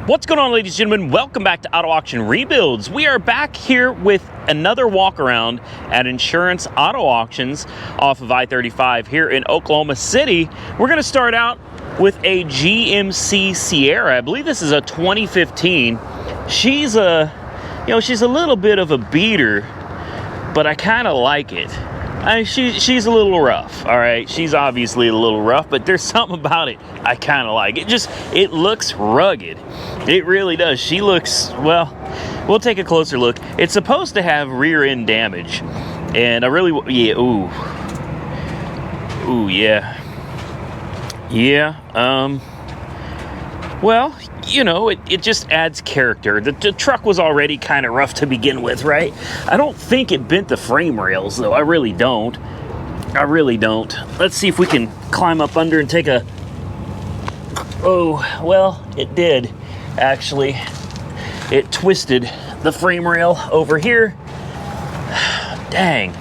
What's going on, ladies and gentlemen? Welcome back to Auto Auction Rebuilds. We are back here with another walk around at Insurance Auto Auctions off of I-35 here in Oklahoma City. We're going to start out with a GMC Sierra. I believe this is a 2015. She's a little bit of a beater, but I kind of like it. She's a little rough, all right? She's obviously a little rough, but there's something about it I kind of like. It looks rugged. It really does. She looks, well, we'll take a closer look. It's supposed to have rear end damage, and I really, yeah, well, you know, it just adds character. The truck was already kind of rough to begin with, right? I don't think it bent the frame rails, though. I really don't. Let's see if we can climb up under and take a... Oh, well, it did, actually. It twisted the frame rail over here. Dang.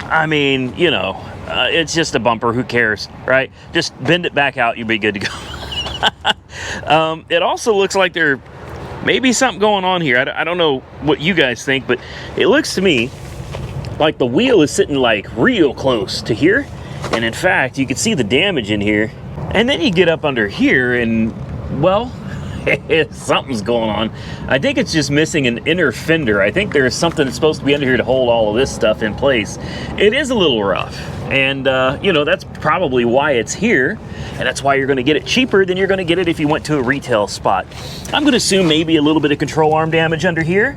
I mean, you know... it's just a bumper, who cares, right? Just bend it back out, you'll be good to go. It also looks like there may be something going on here. I don't know what you guys think, but it looks to me like the wheel is sitting like real close to here. And in fact, you can see the damage in here. And then you get up under here and, well, something's going on. I think it's just missing an inner fender. I think there's something that's supposed to be under here to hold all of this stuff in place. It is a little rough, and you know, that's probably why it's here, and that's why you're going to get it cheaper than you're going to get it if you went to a retail spot. I'm going to assume maybe a little bit of control arm damage under here.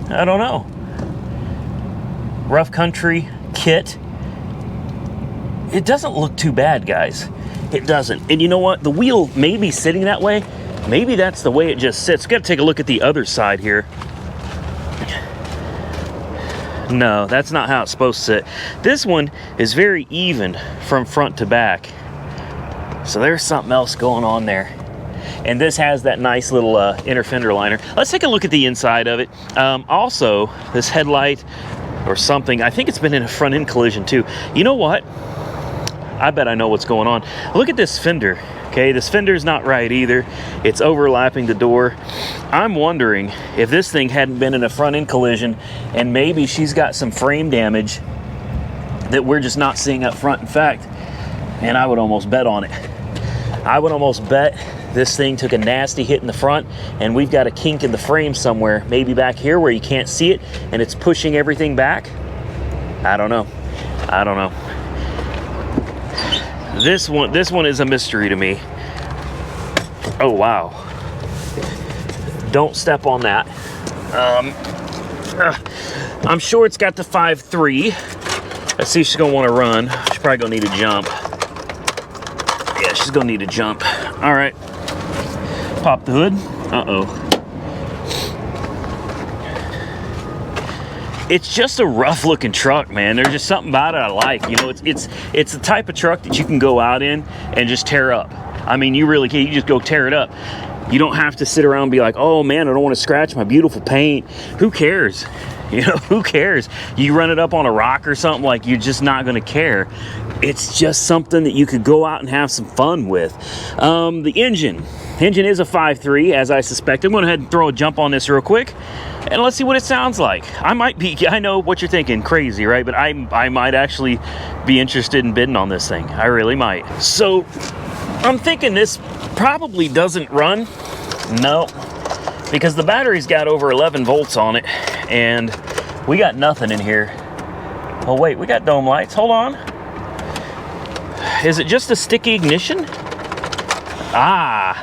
I don't know. Rough country kit. It doesn't look too bad, guys. It doesn't. And you know what? The wheel may be sitting that way. Maybe that's the way it just sits. Got to take a look at the other side here. No, that's not how it's supposed to sit. This one is very even from front to back. So there's something else going on there. And this has that nice little inner fender liner. Let's take a look at the inside of it. Also, this headlight or something, I think it's been in a front end collision too. You know what? I bet I know what's going on. Look at this fender. Okay, this fender's not right either. It's overlapping the door. I'm wondering if this thing hadn't been in a front end collision and maybe she's got some frame damage that we're just not seeing up front. In fact, and I would almost bet on it. I would almost bet this thing took a nasty hit in the front and we've got a kink in the frame somewhere, maybe back here where you can't see it and it's pushing everything back. I don't know. This one is a mystery to me. Oh, wow. Don't step on that. I'm sure it's got the 5.3. Let's see if she's going to want to run. She's probably going to need a jump. Yeah, she's going to need a jump. All right. Pop the hood. Uh-oh. It's just a rough looking truck, man. There's just something about it I like. You know, it's the type of truck that you can go out in and just tear up. I mean, you really can. You just go tear it up. You don't have to sit around and be like, oh man, I don't want to scratch my beautiful paint. Who cares? You know, who cares? You run it up on a rock or something, like, you're just not going to care. It's just something that you could go out and have some fun with. The engine is a 5.3, as I suspected. I'm going to go ahead and throw a jump on this real quick. And let's see what it sounds like. I know what you're thinking, crazy, right? But I might actually be interested in bidding on this thing. I really might. So I'm thinking this probably doesn't run. No, because the battery's got over 11 volts on it and we got nothing in here. Oh wait, we got dome lights. Hold on. Is it just a sticky ignition? Ah,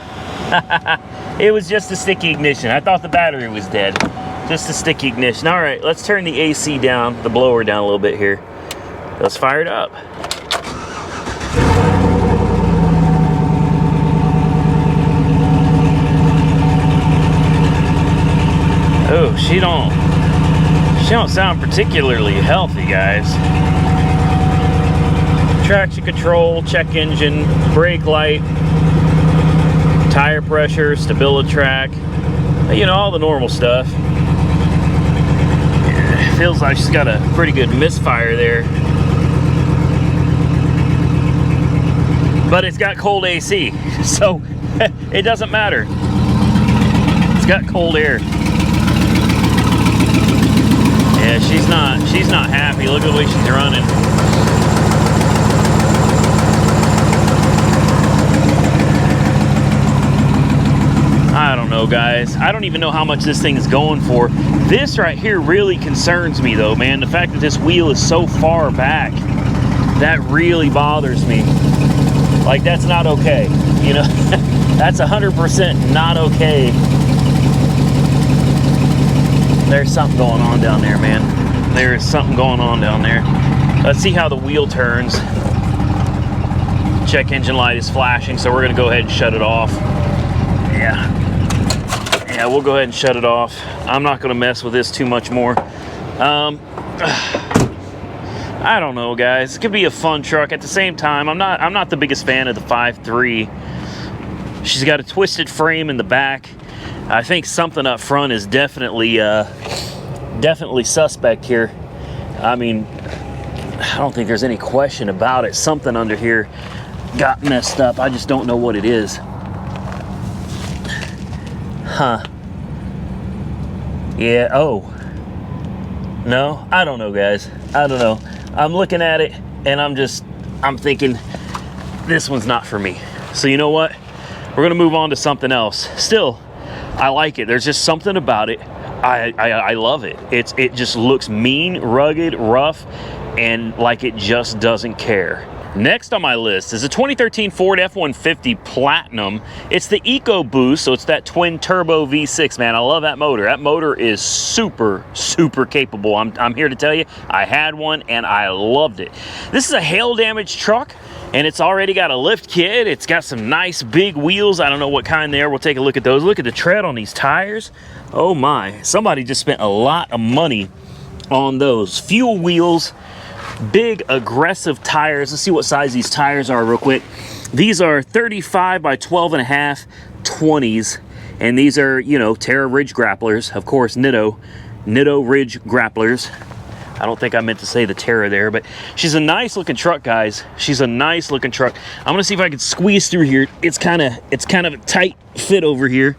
it was just a sticky ignition. I thought the battery was dead. Just a sticky ignition. All right, let's turn the AC down, the blower down a little bit here. Let's fire it up. Oh, she don't sound particularly healthy, guys. Traction control, check engine, brake light, tire pressure, StabiliTrak, you know, all the normal stuff. Feels like she's got a pretty good misfire there. But it's got cold AC, so It doesn't matter. It's got cold air. Yeah, she's not happy. Look at the way she's running. I don't know, guys. I don't even know how much this thing is going for. This right here really concerns me, though, man. The fact that this wheel is so far back, that really bothers me. Like, that's not okay, you know? That's 100% not okay. There's something going on down there, man. There is something going on down there. Let's see how the wheel turns. Check engine light is flashing, so we're gonna go ahead and shut it off. Yeah, we'll go ahead and shut it off. I'm not gonna mess with this too much more. I don't know, guys. It could be a fun truck. At the same time, I'm not the biggest fan of the 5.3. She's got a twisted frame in the back. I think something up front is definitely suspect here. I mean, I don't think there's any question about it. Something under here got messed up. I just don't know what it is. Huh. Yeah, oh. No, I don't know, guys. I don't know. I'm looking at it and I'm thinking this one's not for me. So you know what? We're gonna move on to something else. Still, I like it. There's just something about it. I love it. It just looks mean, rugged, rough, and like it just doesn't care. Next on my list is a 2013 Ford F-150 Platinum. It's the EcoBoost, so it's that twin turbo V6, man. I love that motor. That motor is super, super capable. I'm here to tell you, I had one and I loved it. This is a hail damaged truck, and it's already got a lift kit. It's got some nice big wheels. I don't know what kind they are. We'll take a look at those. Look at the tread on these tires. Oh my, somebody just spent a lot of money on those. Fuel wheels, big aggressive tires. Let's see what size these tires are real quick. These are 35 by 12 and a half 20s, and these are, you know, Terra Ridge grapplers. Of course, Nitto Ridge grapplers. I don't think I meant to say the Terra there, but she's a nice looking truck, guys. She's a nice looking truck. I'm gonna see if I can squeeze through here. It's kind of a tight fit over here.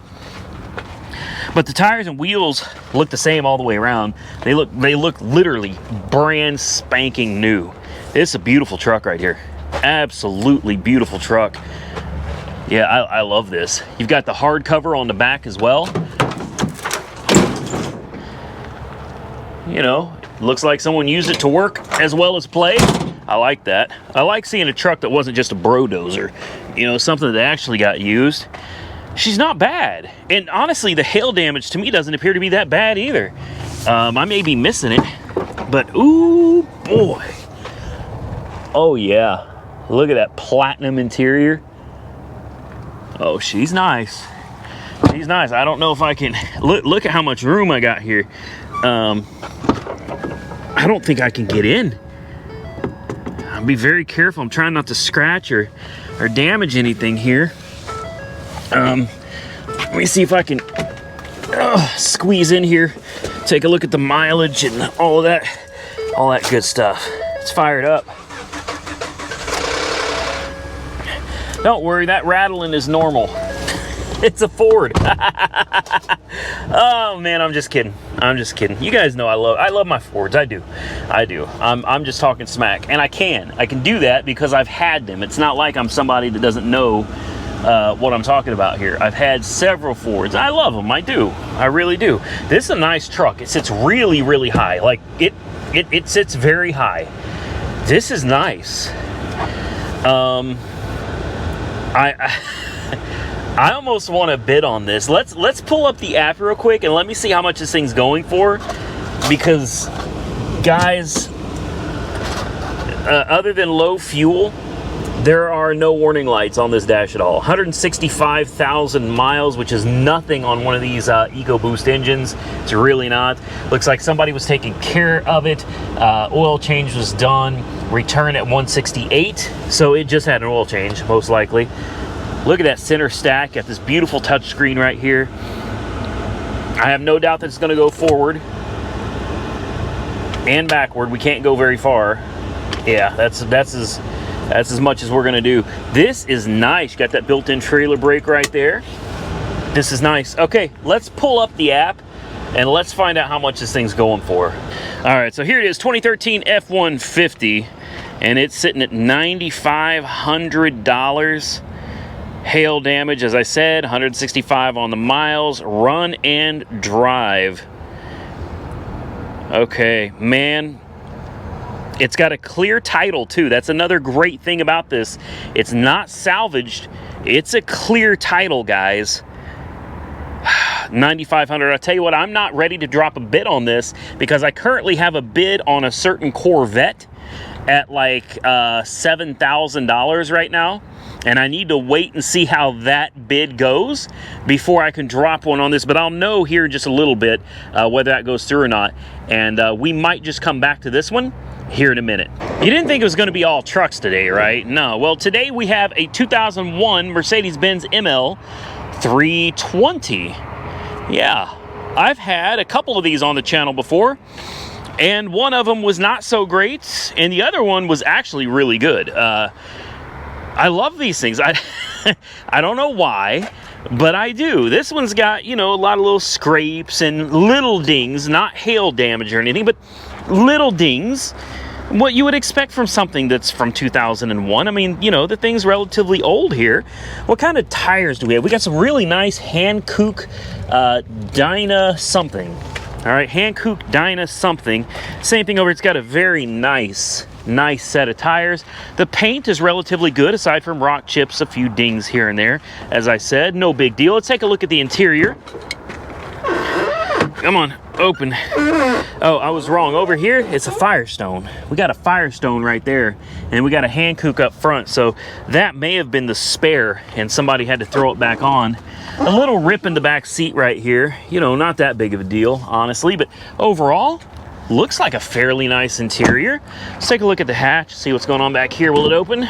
But the tires and wheels look the same all the way around. They look literally brand spanking new. It's a beautiful truck right here. Absolutely beautiful truck. Yeah, I love this. You've got the hard cover on the back as well. You know, looks like someone used it to work as well as play. I like that. I like seeing a truck that wasn't just a brodozer. You know, something that actually got used. She's not bad, and honestly the hail damage to me doesn't appear to be that bad either. I may be missing it, but ooh boy, oh yeah, look at that platinum interior. Oh, she's nice. She's nice. I don't know if I can look at how much room I got here. I don't think I can get in. I'll be very careful. I'm trying not to scratch or damage anything here. Let me see if I can squeeze in here, take a look at the mileage and all that good stuff. It's fired up. Don't worry, that rattling is normal. It's a Ford. Oh man, I'm just kidding. I'm just kidding. You guys know I love my Fords. I do. I'm just talking smack, and I can do that because I've had them. It's not like I'm somebody that doesn't know what I'm talking about here. I've had several Fords. I love them. I do. I really do. This is a nice truck. It sits really, really high. Like it sits very high. This is nice. I almost want to bid on this. Let's pull up the app real quick and let me see how much this thing's going for, because guys, other than low fuel, there are no warning lights on this dash at all. 165,000 miles, which is nothing on one of these EcoBoost engines. It's really not. Looks like somebody was taking care of it. Oil change was done. Return at 168, so it just had an oil change, most likely. Look at that center stack. Got this beautiful touchscreen right here. I have no doubt that it's going to go forward and backward. We can't go very far. Yeah, that's That's as much as we're gonna do. This is nice. You got that built-in trailer brake right there. This is nice. Okay, let's pull up the app and let's find out how much this thing's going for. All right, so here it is, 2013 F-150, and it's sitting at $9,500. Hail damage, as I said, 165 on the miles, run and drive. Okay, man, it's got a clear title too. That's another great thing about this. It's not salvaged, it's a clear title, guys. 9,500. I'll tell you what, I'm not ready to drop a bid on this because I currently have a bid on a certain Corvette at like $7,000 right now, and I need to wait and see how that bid goes before I can drop one on this. But I'll know here in just a little bit whether that goes through or not, and we might just come back to this one here in a minute. You didn't think it was going to be all trucks today, right? No. Well, today we have a 2001 Mercedes-Benz ML320. Yeah, I've had a couple of these on the channel before, and one of them was not so great, and the other one was actually really good. I love these things. I don't know why, but I do. This one's got, you know, a lot of little scrapes and little dings, not hail damage or anything, but little dings. What you would expect from something that's from 2001. I mean, you know, the thing's relatively old here. What kind of tires do we have? We got some really nice Hankook Dyna something. All right, Hankook Dyna something. Same thing over, it's got a very nice set of tires. The paint is relatively good, aside from rock chips, a few dings here and there. As I said, no big deal. Let's take a look at the interior. Come on, open. Oh, I was wrong. Over here, it's a Firestone. We got a Firestone right there, and we got a Hankook up front, so that may have been the spare, and somebody had to throw it back on. A little rip in the back seat right here. You know, not that big of a deal, honestly, but overall, looks like a fairly nice interior. Let's take a look at the hatch, see what's going on back here. Will it open?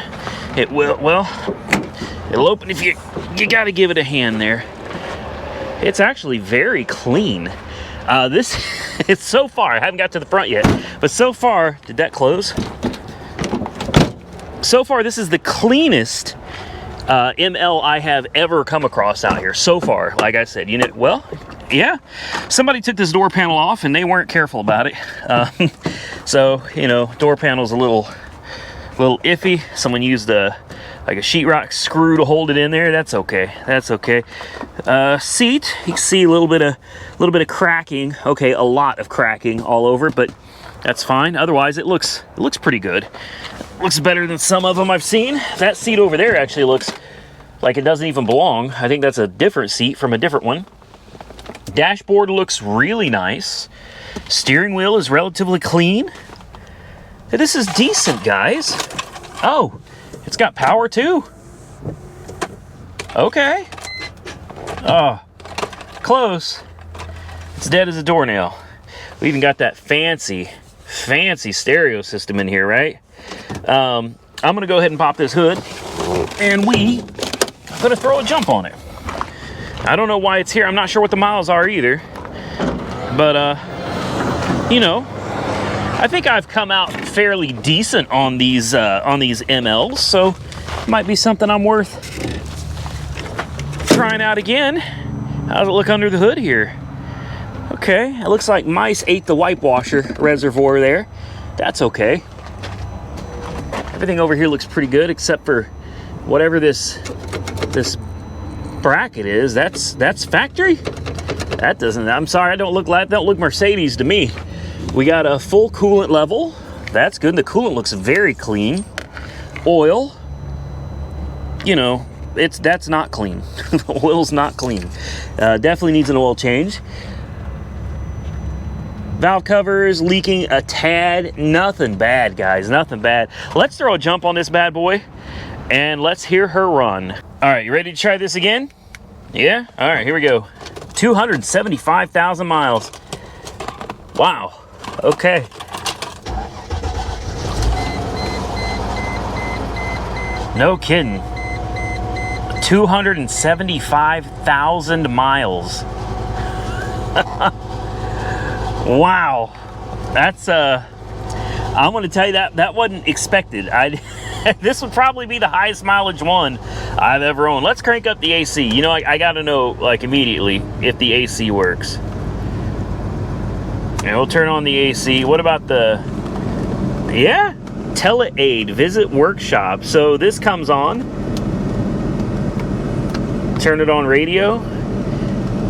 It will. Well, it'll open if you got to give it a hand there. It's actually very clean. It's so far, I haven't got to the front yet, but so far, did that close? So far, this is the cleanest ML I have ever come across out here so far. Like I said, you know, well, yeah, somebody took this door panel off and they weren't careful about it. So, you know, door panel's a little iffy. Someone used like a sheetrock screw to hold it in there. That's okay. That's okay. Seat, you can see a little bit of cracking. Okay, a lot of cracking all over, but that's fine. Otherwise, it looks pretty good. Looks better than some of them I've seen. That seat over there actually looks like it doesn't even belong. I think that's a different seat from a different one. Dashboard looks really nice. Steering wheel is relatively clean. This is decent, guys. Oh, it's got power too. Okay. Oh, close. It's dead as a doornail. We even got that fancy stereo system in here, right? I'm gonna go ahead and pop this hood, and we gonna throw a jump on it. I don't know why it's here. I'm not sure what the miles are either, but you know, I think I've come out fairly decent on these MLs, so it might be something I'm worth trying out again. How's it look under the hood here? Okay, it looks like mice ate the wipe washer reservoir there. That's okay. Everything over here looks pretty good except for whatever this bracket is. That's factory. That doesn't. I'm sorry, I don't look Mercedes to me. We got a full coolant level. That's good. The coolant looks very clean. Oil, you know, that's not clean. The oil's not clean. Definitely needs an oil change. Valve covers leaking a tad. Nothing bad, guys. Nothing bad. Let's throw a jump on this bad boy and let's hear her run. All right, you ready to try this again? Yeah? All right, here we go. 275,000 miles. Wow. Okay. No kidding. 275,000 miles. Wow. That's I'm going to tell you that wasn't expected. This would probably be the highest mileage one I've ever owned. Let's crank up the AC. You know, I gotta know, like, immediately if the AC works. And we'll turn on the AC. What about the, yeah, Tele-Aid, visit workshop. So this comes on. Turn it on radio.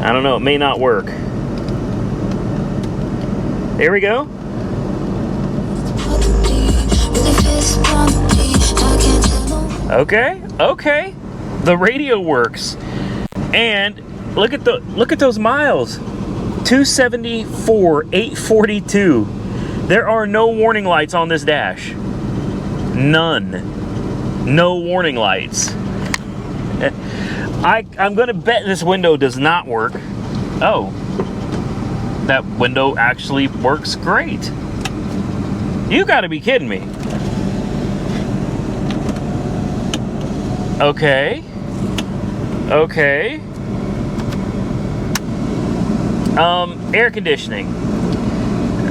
I don't know, it may not work. There we go. Okay, okay. The radio works. And look at those miles. 274, 842. There are no warning lights on this dash. None. No warning lights. I'm gonna bet this window does not work. Oh, that window actually works great. You gotta be kidding me. Okay. Okay. Air conditioning.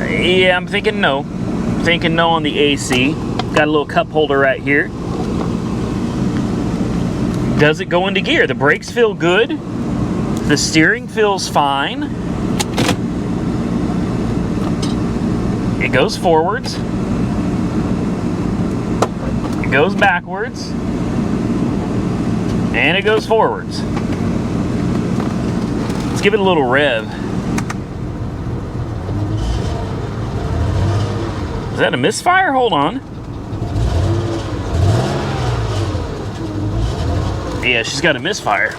Yeah, I'm thinking no. Thinking no on the AC. Got a little cup holder right here. Does it go into gear? The brakes feel good. The steering feels fine. It goes forwards. It goes backwards. And it goes forwards. Let's give it a little rev. Is that a misfire? Hold on. Yeah, she's got a misfire.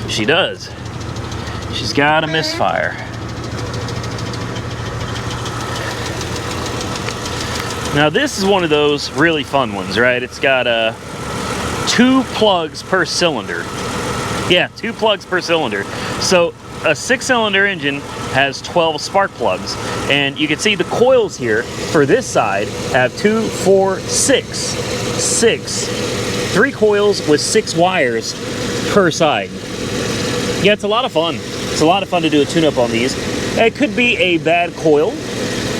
She does. She's got a misfire. Now this is one of those really fun ones, right? It's got 2 plugs per cylinder. Yeah, 2 plugs per cylinder. So a 6-cylinder engine has 12 spark plugs. And you can see the coils here for this side have 2, 4, 6. 3 coils with 6 wires per side. Yeah, it's a lot of fun. It's a lot of fun to do a tune-up on these. It could be a bad coil.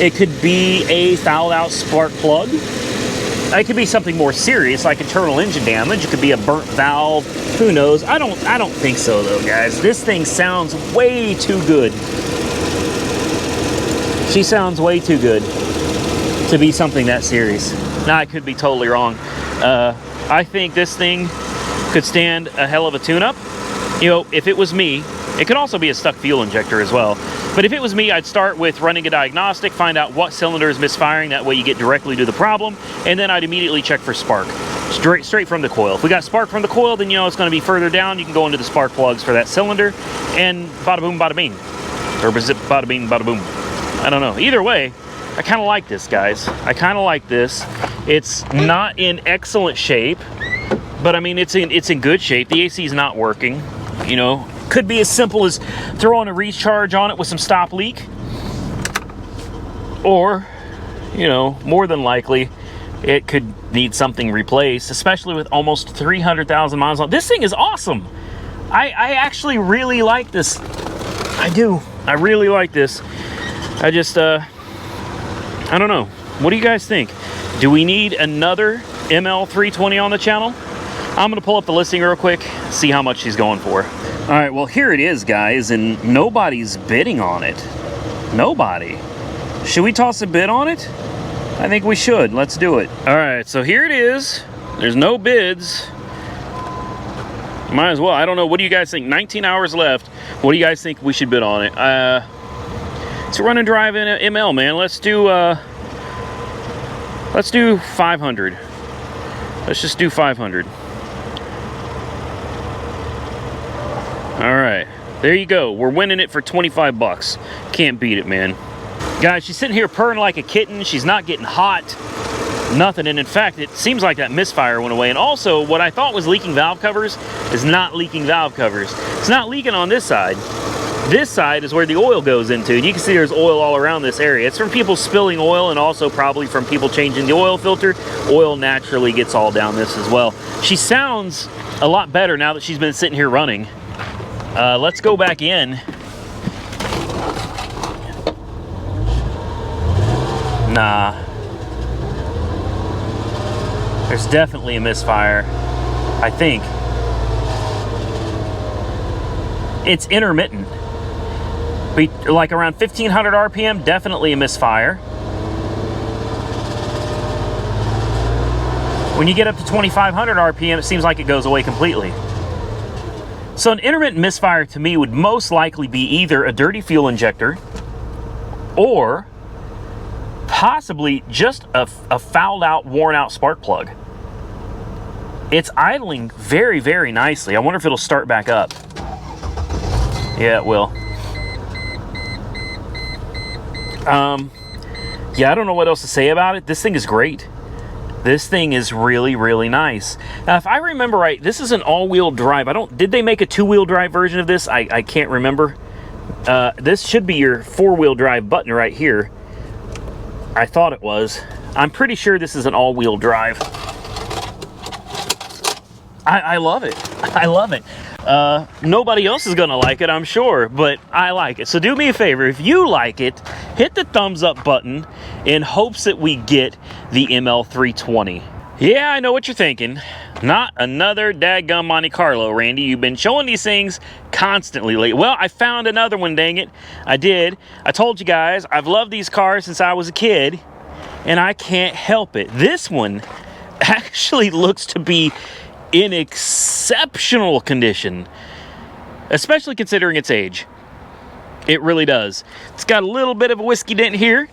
It could be a fouled out spark plug. It could be something more serious like internal engine damage. It could be a burnt valve. Who knows? I don't think so though, guys. This thing sounds way too good. She sounds way too good to be something that serious. Now, I could be totally wrong. I think this thing could stand a hell of a tune-up. You know, if it was me, it could also be a stuck fuel injector as well. But if it was me, I'd start with running a diagnostic, find out what cylinder is misfiring. That way you get directly to the problem. And then I'd immediately check for spark. Straight from the coil. If we got spark from the coil, then you know it's going to be further down. You can go into the spark plugs for that cylinder. And bada boom, bada bing. Or bada bing, bada boom. I don't know. Either way, I kind of like this, guys. I kind of like this. It's not in excellent shape, but I mean, it's in good shape. The AC is not working, you know. Could be as simple as throwing a recharge on it with some stop leak. Or, you know, more than likely, it could need something replaced, especially with almost 300,000 miles on. This thing is awesome. I actually really like this. I do. I really like this. I just, I don't know. What do you guys think? Do we need another ML320 on the channel? I'm gonna pull up the listing real quick, see how much she's going for. All right, well, here it is, guys, and nobody's bidding on it. Nobody. Should we toss a bid on it? I think we should. Let's do it. All right, so here it is. There's no bids. Might as well. I don't know. What do you guys think? 19 hours left. What do you guys think we should bid on it? It's a run and drive in ML, man. Let's do 500. Let's just do 500. All right, there you go. We're winning it for 25 bucks. Can't beat it, man. Guys, she's sitting here purring like a kitten. She's not getting hot, nothing. And in fact, it seems like that misfire went away. And also, what I thought was leaking valve covers is not leaking valve covers. It's not leaking on this side. This side is where the oil goes into. And you can see there's oil all around this area. It's from people spilling oil and also probably from people changing the oil filter. Oil naturally gets all down this as well. She sounds a lot better now that she's been sitting here running. Let's go back in. Nah. There's definitely a misfire, I think. It's intermittent. Like around 1500 RPM, definitely a misfire. When you get up to 2500 RPM, it seems like it goes away completely. So an intermittent misfire to me would most likely be either a dirty fuel injector or possibly just a fouled out, worn out spark plug. It's idling very, very nicely. I wonder if it'll start back up. Yeah, it will. Yeah, I don't know what else to say about it. This thing is great. This thing is really, really nice. Now, if I remember right, this is an all-wheel drive. Did they make a two-wheel drive version of this? I can't remember. This should be your four-wheel drive button right here. I thought it was. I'm pretty sure this is an all-wheel drive. I love it. I love it. Nobody else is gonna like it, I'm sure, but I like it. So do me a favor, if you like it, hit the thumbs up button in hopes that we get the ML320. Yeah, I know what you're thinking. Not another dadgum Monte Carlo, Randy. You've been showing these things constantly lately. Well, I found another one, dang it. I did. I told you guys, I've loved these cars since I was a kid, and I can't help it. This one actually looks to be in exceptional condition, especially considering its age. It really does. It's got a little bit of a whiskey dent here.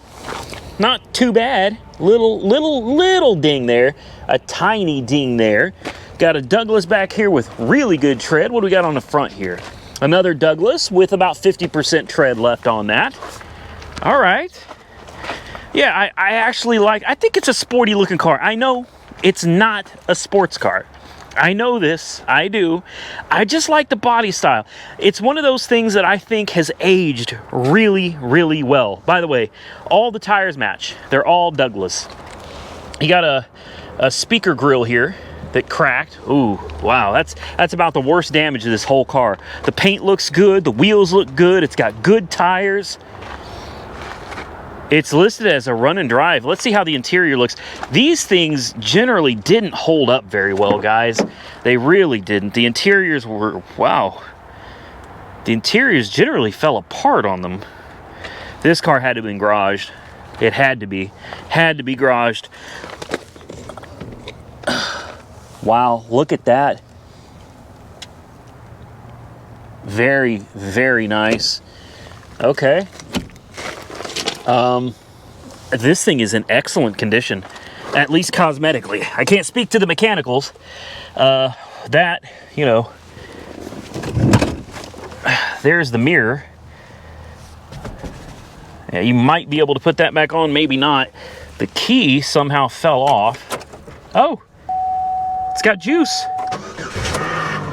Not too bad. Little ding there. A tiny ding there. Got a Douglas back here with really good tread. What do we got on the front here? Another Douglas with about 50% tread left on that. All right. Yeah, I actually I think it's a sporty looking car. I know it's not a sports car. I know this, I do. I just like the body style. It's one of those things that I think has aged really, really well. By the way, all the tires match. They're all Douglas. You got a speaker grill here that cracked. Ooh, wow, that's about the worst damage of this whole car. The paint looks good, the wheels look good, it's got good tires. It's listed as a run and drive. Let's see how the interior looks. These things generally didn't hold up very well, guys. They really didn't. The interiors were, wow. The interiors generally fell apart on them. This car had to have been garaged. It had to be garaged. Wow, look at that. Very, very nice. Okay. This thing is in excellent condition, at least cosmetically. I can't speak to the mechanicals. That, you know, there's the mirror. Yeah, you might be able to put that back on, maybe not. The key somehow fell off. Oh, it's got juice.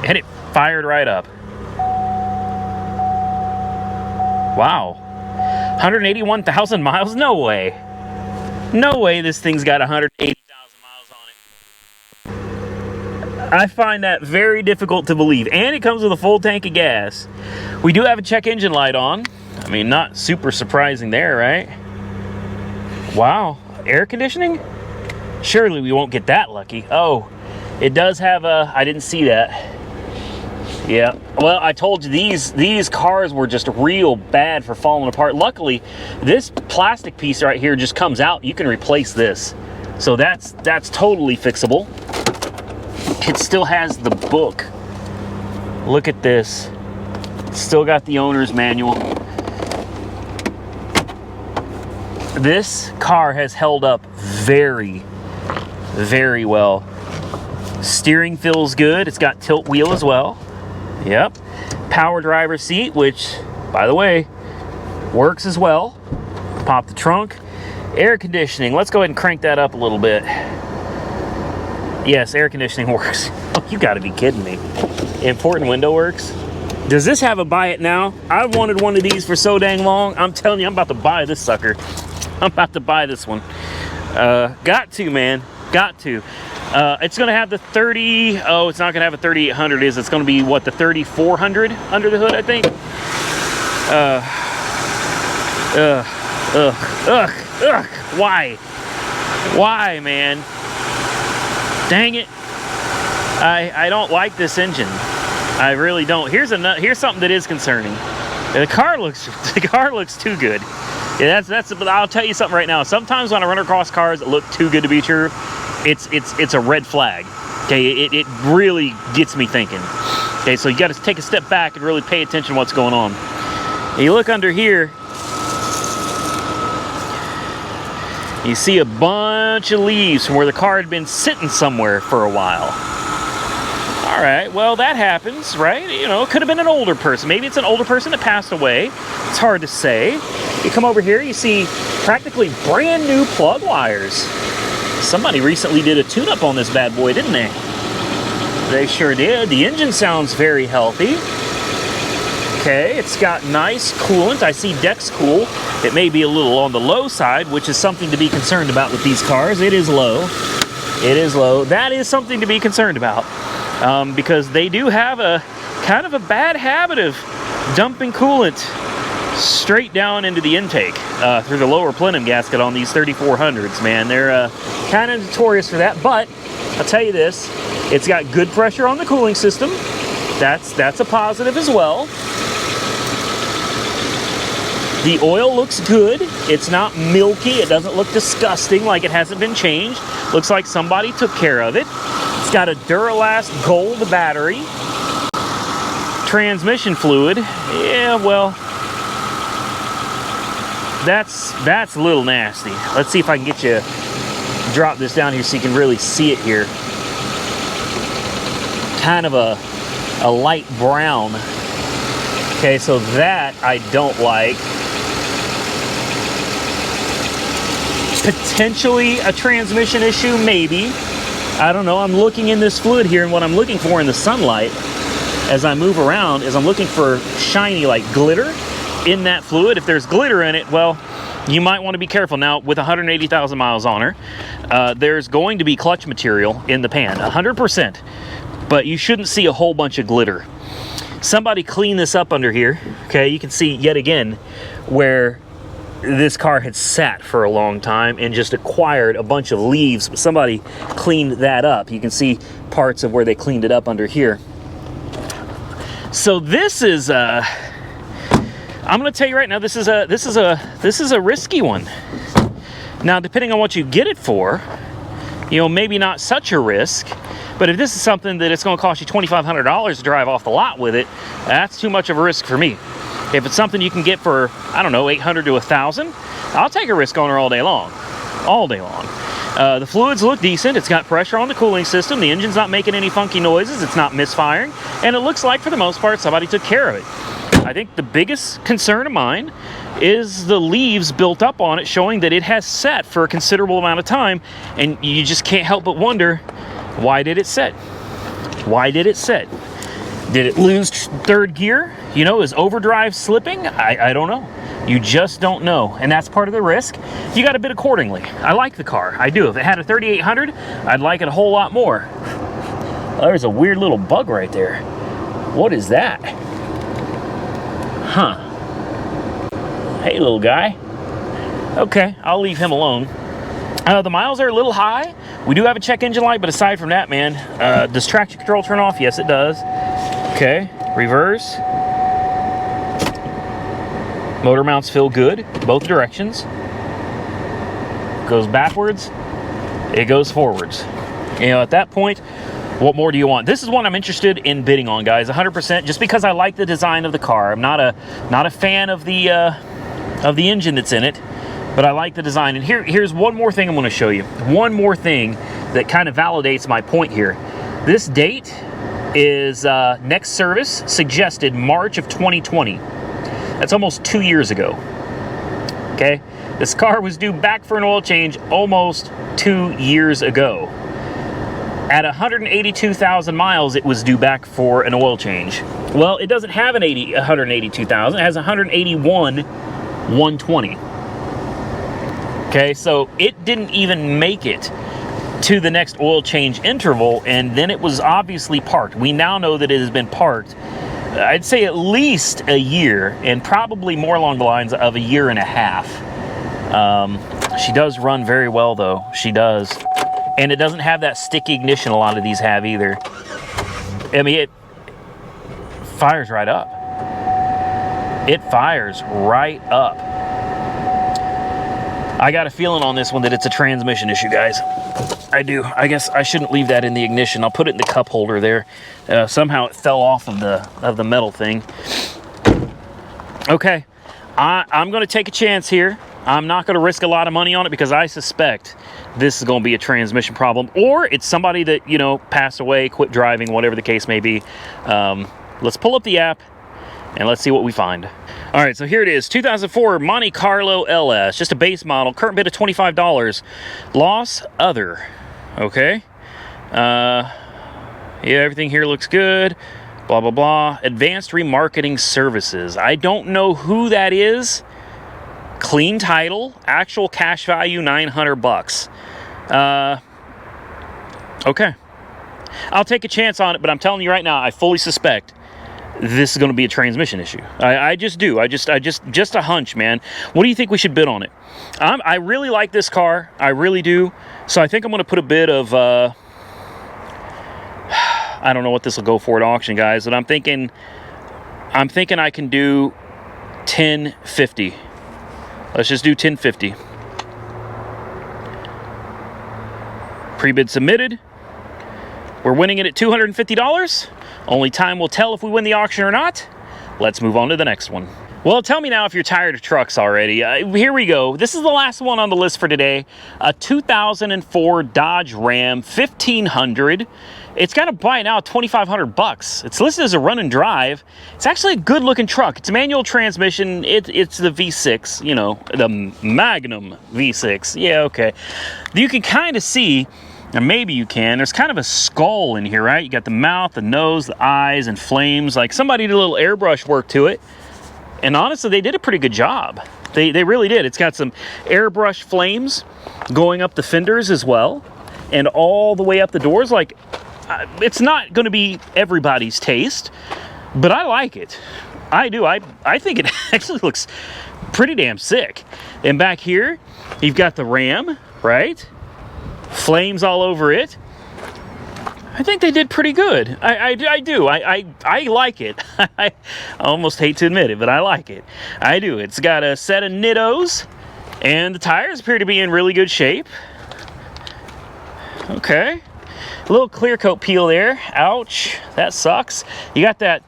And it fired right up. Wow. 181,000 miles? No way. No way this thing's got 180,000 miles on it. I find that very difficult to believe. And it comes with a full tank of gas. We do have a check engine light on. I mean, not super surprising there, right? Wow. Air conditioning? Surely we won't get that lucky. Oh, it does have a... I didn't see that. Yeah, well, I told you these cars were just real bad for falling apart. Luckily, this plastic piece right here just comes out. You can replace this. So that's totally fixable. It still has the book. Look at this. It's still got the owner's manual. This car has held up very, very well. Steering feels good. It's got tilt wheel as well. Yep. Power driver seat, which, by the way, works as well. Pop the trunk. Air conditioning. Let's go ahead and crank that up a little bit. Yes, air conditioning works. Oh, you gotta be kidding me. Important window works. Does this have a buy it now? I've wanted one of these for so dang long. I'm telling you, I'm about to buy this sucker. I'm about to buy this one. Got to, man. Got to. It's going to have the 30... Oh, it's not going to have a 3800, is it? It's going to be, what, the 3400 under the hood, I think? Why? Why, man? Dang it. I don't like this engine. I really don't. Here's something that is concerning. The car looks too good. Yeah, I'll tell you something right now. Sometimes when I run across cars that look too good to be true, it's a red flag. Okay, it really gets me thinking. Okay, so you got to take a step back and really pay attention to what's going on. And you look under here, you see a bunch of leaves from where the car had been sitting somewhere for a while. All right, well, that happens, right? You know, it could have been an older person. Maybe it's an older person that passed away. It's hard to say. You come over here, you see practically brand new plug wires. Somebody recently did a tune-up on this bad boy, didn't they? They sure did. The engine sounds very healthy. Okay, it's got nice coolant. I see Dex Cool. It may be a little on the low side, which is something to be concerned about with these cars. It is low. It is low. That is something to be concerned about. Because they do have a kind of a bad habit of dumping coolant straight down into the intake through the lower plenum gasket on these 3400s, man. They're kind of notorious for that, but I'll tell you this, it's got good pressure on the cooling system. That's a positive as well. The oil looks good. It's not milky. It doesn't look disgusting like it hasn't been changed. Looks like somebody took care of it. It's got a Duralast Gold battery. Transmission fluid. Yeah, well, that's a little nasty. Let's see if I can get you drop this down here so you can really see it here. Kind of a light brown. Okay, so that I don't like. Potentially a transmission issue, maybe. I don't know. I'm looking in this fluid here, and what I'm looking for in the sunlight as I move around is I'm looking for shiny, like glitter in that fluid. If there's glitter in it, well, you might want to be careful. Now, with 180,000 miles on her, there's going to be clutch material in the pan, 100%. But you shouldn't see a whole bunch of glitter. Somebody cleaned this up under here. Okay, you can see yet again where this car had sat for a long time and just acquired a bunch of leaves. Somebody cleaned that up. You can see parts of where they cleaned it up under here. So this is I'm going to tell you right now, this is a risky one. Now, depending on what you get it for, you know, maybe not such a risk. But if this is something that it's going to cost you $2,500 to drive off the lot with it, that's too much of a risk for me. If it's something you can get for, I don't know, $800 to $1,000, I'll take a risk on her all day long. All day long. The fluids look decent. It's got pressure on the cooling system. The engine's not making any funky noises. It's not misfiring. And it looks like, for the most part, somebody took care of it. I think the biggest concern of mine is the leaves built up on it, showing that it has sat for a considerable amount of time. And you just can't help but wonder, why did it sit? Why did it sit? Did it lose third gear? You know, is overdrive slipping? I don't know. You just don't know. And that's part of the risk. You got to bid accordingly. I like the car. I do. If it had a 3800, I'd like it a whole lot more. Oh, there's a weird little bug right there. What is that? Huh. Hey, little guy. Okay, I'll leave him alone. The miles are a little high. We do have a check engine light, but aside from that, man, does traction control turn off? Yes, it does. Okay, reverse. Motor mounts feel good, both directions. Goes backwards, it goes forwards. You know, at that point, what more do you want? This is one I'm interested in bidding on, guys, 100%, just because I like the design of the car. I'm not a fan of the engine that's in it, but I like the design. And here's one more thing I'm going to show you. One more thing that kind of validates my point here. This date is next service suggested March of 2020. That's almost 2 years ago. Okay, this car was due back for an oil change almost 2 years ago. At 182,000 miles, it was due back for an oil change. Well, it doesn't have 182,000. It has 181,120. Okay, so it didn't even make it to the next oil change interval, and then it was obviously parked. We now know that it has been parked, I'd say at least a year, and probably more along the lines of a year and a half. She does run very well, though. She does. And it doesn't have that sticky ignition a lot of these have either. I mean, it fires right up. It fires right up. I got a feeling on this one that it's a transmission issue, guys. I do. I guess I shouldn't leave that in the ignition. I'll put it in the cup holder there. Somehow it fell off of the metal thing. Okay, I'm going to take a chance here. I'm not going to risk a lot of money on it because I suspect this is going to be a transmission problem, or it's somebody that, you know, passed away, quit driving, whatever the case may be. Let's pull up the app and let's see what we find. All right, so here it is, 2004 Monte Carlo LS, just a base model, current bid of $25. Loss, other, okay. Yeah, everything here looks good, blah, blah, blah. Advanced remarketing services. I don't know who that is. Clean title, actual cash value, $900. Okay. I'll take a chance on it, but I'm telling you right now, I fully suspect this is going to be a transmission issue. I just do. Just a hunch, man. What do you think we should bid on it? I really like this car. I really do. So I think I'm going to put a bid of, I don't know what this will go for at auction, guys, but I'm thinking I can do $10.50. Let's just do $10.50. Pre-bid submitted. We're winning it at $250. Only time will tell if we win the auction or not. Let's move on to the next one. Well, tell me now if you're tired of trucks already. Here we go. This is the last one on the list for today. A 2004 Dodge Ram 1500. It's got a buy now, $2,500. It's listed as a run and drive. It's actually a good looking truck. It's a manual transmission. It's the V6, you know, the Magnum V6. Yeah, okay. You can kind of see, or maybe you can, there's kind of a skull in here, right? You got the mouth, the nose, the eyes, and flames. Like somebody did a little airbrush work to it. And honestly, they did a pretty good job. They really did. It's got some airbrush flames going up the fenders as well. And all the way up the doors. Like, it's not going to be everybody's taste, but I like it. I do. I think it actually looks pretty damn sick. And back here, you've got the Ram, right? Flames all over it. I think they did pretty good. I do. I like it. I almost hate to admit it, but I like it. I do. It's got a set of nittos, and the tires appear to be in really good shape. Okay. A little clear coat peel there. Ouch. That sucks. You got that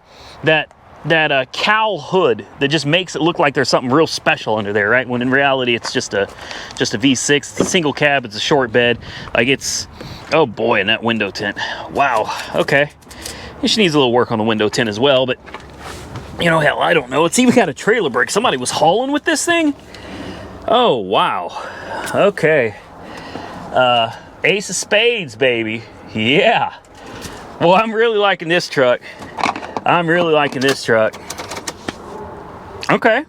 cowl hood that just makes it look like there's something real special under there, right? When in reality it's just a V6. It's a single cab. It's a short bed. Like it's, oh boy, and that window tint. Wow. Okay. She needs a little work on the window tint as well, but you know, hell, I don't know. It's even got a trailer brake. Somebody was hauling with this thing. Oh wow. Okay. Ace of spades, baby. Yeah. Well, I'm really liking this truck. I'm really liking this truck. Okay.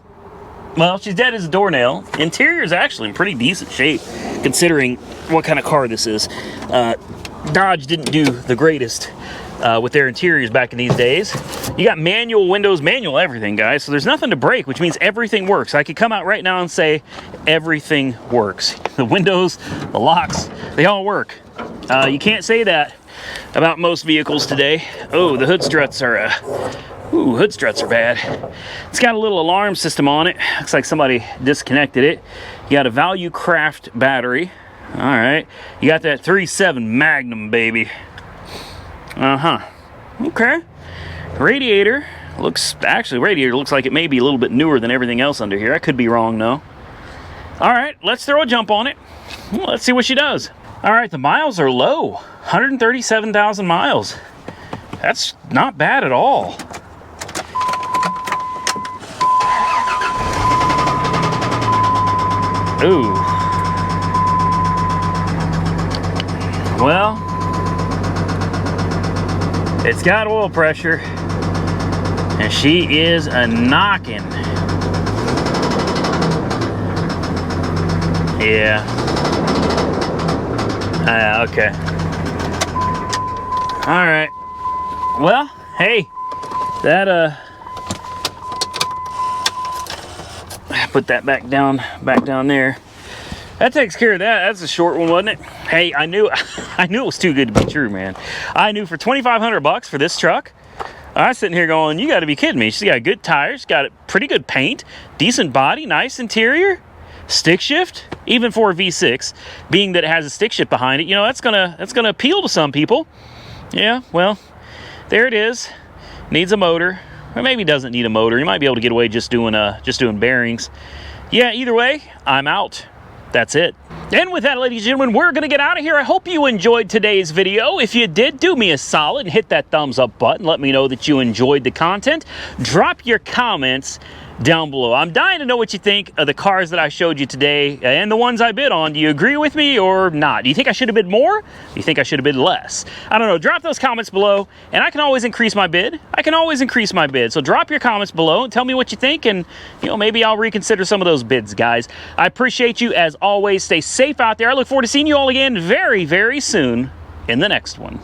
Well, she's dead as a doornail. Interior is actually in pretty decent shape, considering what kind of car this is. Dodge didn't do the greatest with their interiors back in these days. You got manual windows, manual everything, guys. So there's nothing to break, which means everything works. I could come out right now and say everything works. The windows, the locks, they all work. You can't say that about most vehicles today. Oh, the hood struts are, hood struts are bad. It's got a little alarm system on it. Looks like somebody disconnected it. You got a Value Craft battery. All right. You got that 3.7 Magnum, baby. Okay. Radiator looks, actually, radiator looks like it may be a little bit newer than everything else under here. I could be wrong, though. All right, let's throw a jump on it. Let's see what she does. All right, the miles are low. 137,000 miles. That's not bad at all. Ooh. Well, it's got oil pressure, and she is a knocking. Yeah. Okay. All right. Well, hey, that put that back down there. That takes care of that. That's a short one, wasn't it? Hey, I knew it was too good to be true, man. I knew for $2,500 for this truck, I was sitting here going, you got to be kidding me. She's got good tires, got pretty good paint, decent body, nice interior, stick shift, even for a V6, being that it has a stick shift behind it. You know, that's gonna appeal to some people. Yeah, well, there it is. Needs a motor, or maybe doesn't need a motor. You might be able to get away just doing bearings. Yeah, either way, I'm out. That's it. And with that, ladies and gentlemen, we're going to get out of here. I hope you enjoyed today's video. If you did, do me a solid and hit that thumbs up button. Let me know that you enjoyed the content. Drop your comments down below. I'm dying to know what you think of the cars that I showed you today and the ones I bid on. Do you agree with me or not? Do you think I should have bid more? Do you think I should have bid less? I don't know. Drop those comments below, and I can always increase my bid. So drop your comments below and tell me what you think, and maybe I'll reconsider some of those bids, guys. I appreciate you as always. Stay safe out there. I look forward to seeing you all again very, very soon in the next one.